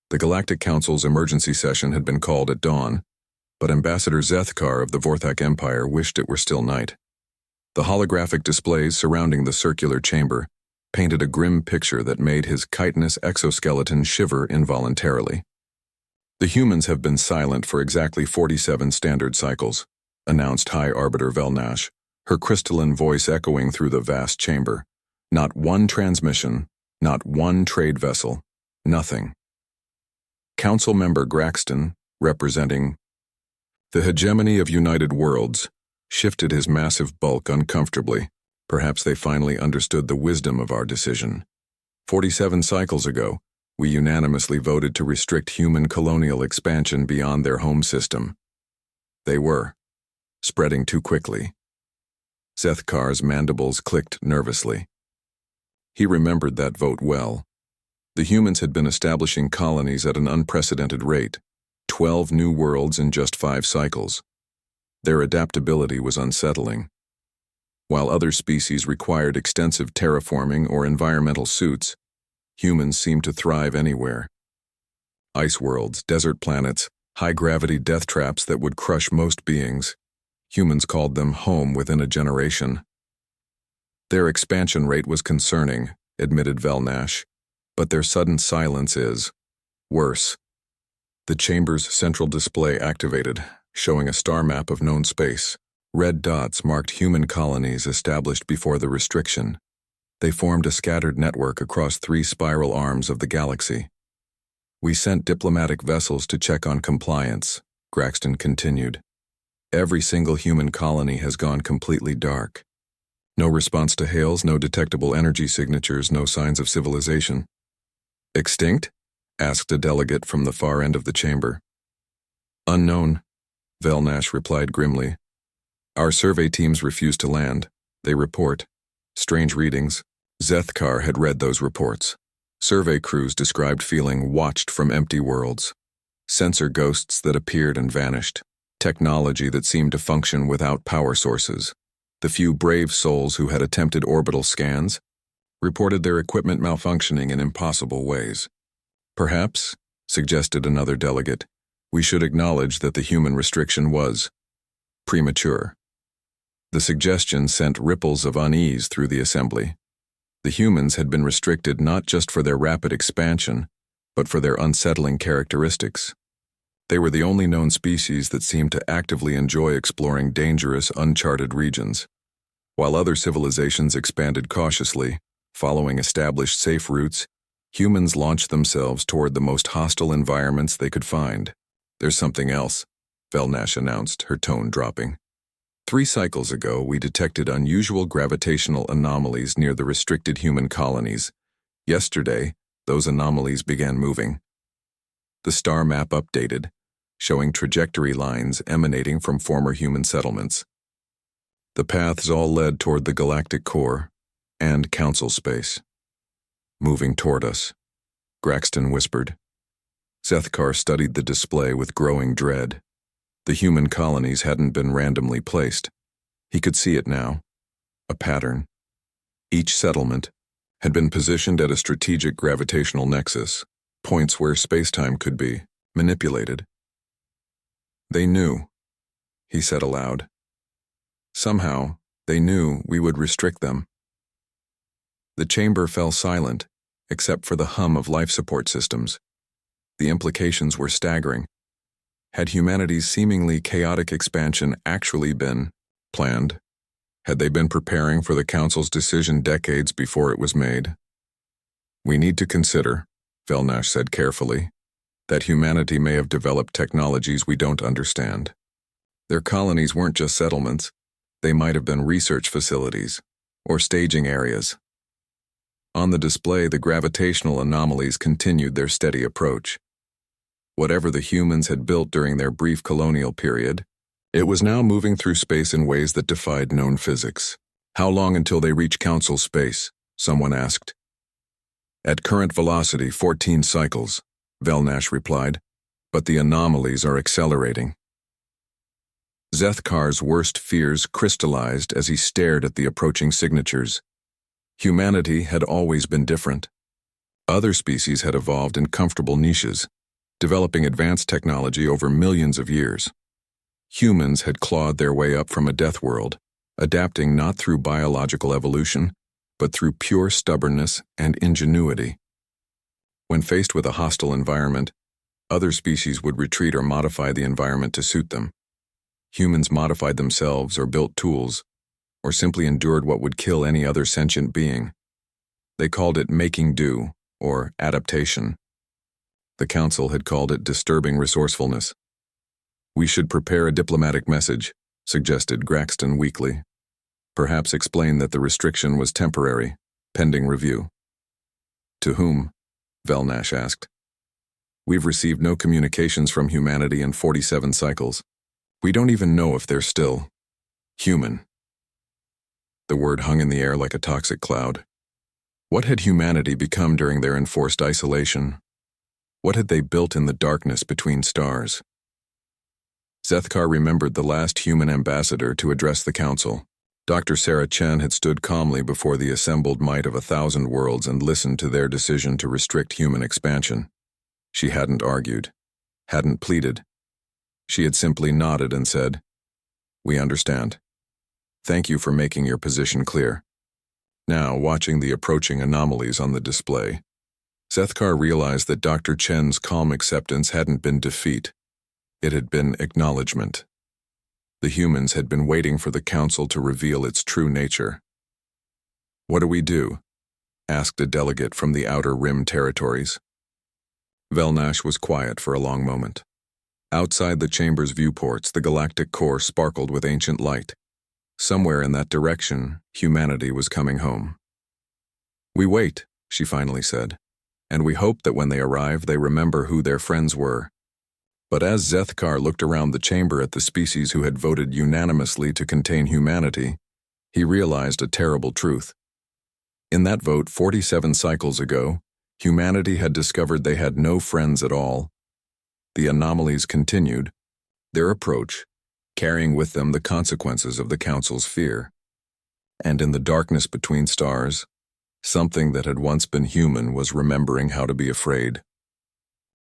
The Galactic Council's emergency session had been called at dawn, but Ambassador Zethkar of the Vorthak Empire wished it were still night. The holographic displays surrounding the circular chamber painted a grim picture that made his chitinous exoskeleton shiver involuntarily. "The humans have been silent for exactly 47 standard cycles," announced High Arbiter Velnash, her crystalline voice echoing through the vast chamber. "Not one transmission, not one trade vessel, nothing." Council member Graxton, representing the hegemony of United Worlds, shifted his massive bulk uncomfortably. Perhaps they finally understood the wisdom of our decision. 47 cycles ago, we unanimously voted to restrict human colonial expansion beyond their home system. They were spreading too quickly. Zethkar's mandibles clicked nervously. He remembered that vote well. The humans had been establishing colonies at an unprecedented rate, 12 new worlds in just 5 cycles. Their adaptability was unsettling. While other species required extensive terraforming or environmental suits, humans seemed to thrive anywhere. Ice worlds, desert planets, high-gravity death traps that would crush most beings. Humans called them home within a generation. Their expansion rate was concerning, admitted Velnash, but their sudden silence is worse. The chamber's central display activated, showing a star map of known space. Red dots marked human colonies established before the restriction. They formed a scattered network across 3 spiral arms of the galaxy. "We sent diplomatic vessels to check on compliance," Graxton continued. "Every single human colony has gone completely dark. No response to hails, no detectable energy signatures, no signs of civilization." "Extinct?" asked a delegate from the far end of the chamber. "Unknown," Velnash replied grimly. "Our survey teams refuse to land. They report strange readings." Zethkar had read those reports. Survey crews described feeling watched from empty worlds. Sensor ghosts that appeared and vanished. Technology that seemed to function without power sources. The few brave souls who had attempted orbital scans reported their equipment malfunctioning in impossible ways. "Perhaps," suggested another delegate, "we should acknowledge that the human restriction was premature." The suggestion sent ripples of unease through the assembly. The humans had been restricted not just for their rapid expansion, but for their unsettling characteristics. They were the only known species that seemed to actively enjoy exploring dangerous, uncharted regions. While other civilizations expanded cautiously, following established safe routes, humans launched themselves toward the most hostile environments they could find. "There's something else," Velnash announced, her tone dropping. 3 cycles ago, we detected unusual gravitational anomalies near the restricted human colonies. Yesterday, those anomalies began moving. The star map updated, showing trajectory lines emanating from former human settlements. The paths all led toward the galactic core and council space. "Moving toward us," Graxton whispered. Zethkar studied the display with growing dread. The human colonies hadn't been randomly placed. He could see it now, a pattern. Each settlement had been positioned at a strategic gravitational nexus, points where space-time could be manipulated. "They knew," he said aloud. "Somehow, they knew we would restrict them." The chamber fell silent, except for the hum of life support systems. The implications were staggering. Had humanity's seemingly chaotic expansion actually been planned? Had they been preparing for the Council's decision decades before it was made? "We need to consider," Velnash said carefully, "that humanity may have developed technologies we don't understand. Their colonies weren't just settlements. They might have been research facilities or staging areas." On the display, the gravitational anomalies continued their steady approach. Whatever the humans had built during their brief colonial period, it was now moving through space in ways that defied known physics. "How long until they reach Council space?" someone asked. "At current velocity, 14 cycles," Velnash replied, "but the anomalies are accelerating." Zethkar's worst fears crystallized as he stared at the approaching signatures. Humanity had always been different. Other species had evolved in comfortable niches, developing advanced technology over millions of years. Humans had clawed their way up from a death world, adapting not through biological evolution, but through pure stubbornness and ingenuity. When faced with a hostile environment, other species would retreat or modify the environment to suit them. Humans modified themselves or built tools, or simply endured what would kill any other sentient being. They called it making do, or adaptation. The council had called it disturbing resourcefulness. "We should prepare a diplomatic message," suggested Graxton weakly. "Perhaps explain that the restriction was temporary, pending review." "To whom?" Velnash asked. "We've received no communications from humanity in 47 cycles. We don't even know if they're still human." The word hung in the air like a toxic cloud. What had humanity become during their enforced isolation? What had they built in the darkness between stars? Zethkar remembered the last human ambassador to address the council. Dr. Sarah Chen had stood calmly before the assembled might of 1,000 worlds and listened to their decision to restrict human expansion. She hadn't argued, hadn't pleaded. She had simply nodded and said, "We understand. Thank you for making your position clear." Now, watching the approaching anomalies on the display, Zethkar realized that Dr. Chen's calm acceptance hadn't been defeat. It had been acknowledgement. The humans had been waiting for the council to reveal its true nature. "What do we do?" asked a delegate from the Outer Rim territories. Velnash was quiet for a long moment. Outside the chamber's viewports, the galactic core sparkled with ancient light. Somewhere in that direction, humanity was coming home. "We wait," she finally said, "and we hope that when they arrive, they remember who their friends were." But as Zethkar looked around the chamber at the species who had voted unanimously to contain humanity, he realized a terrible truth. In that vote 47 cycles ago, humanity had discovered they had no friends at all. The anomalies continued, their approach, carrying with them the consequences of the council's fear. And in the darkness between stars, something that had once been human was remembering how to be afraid.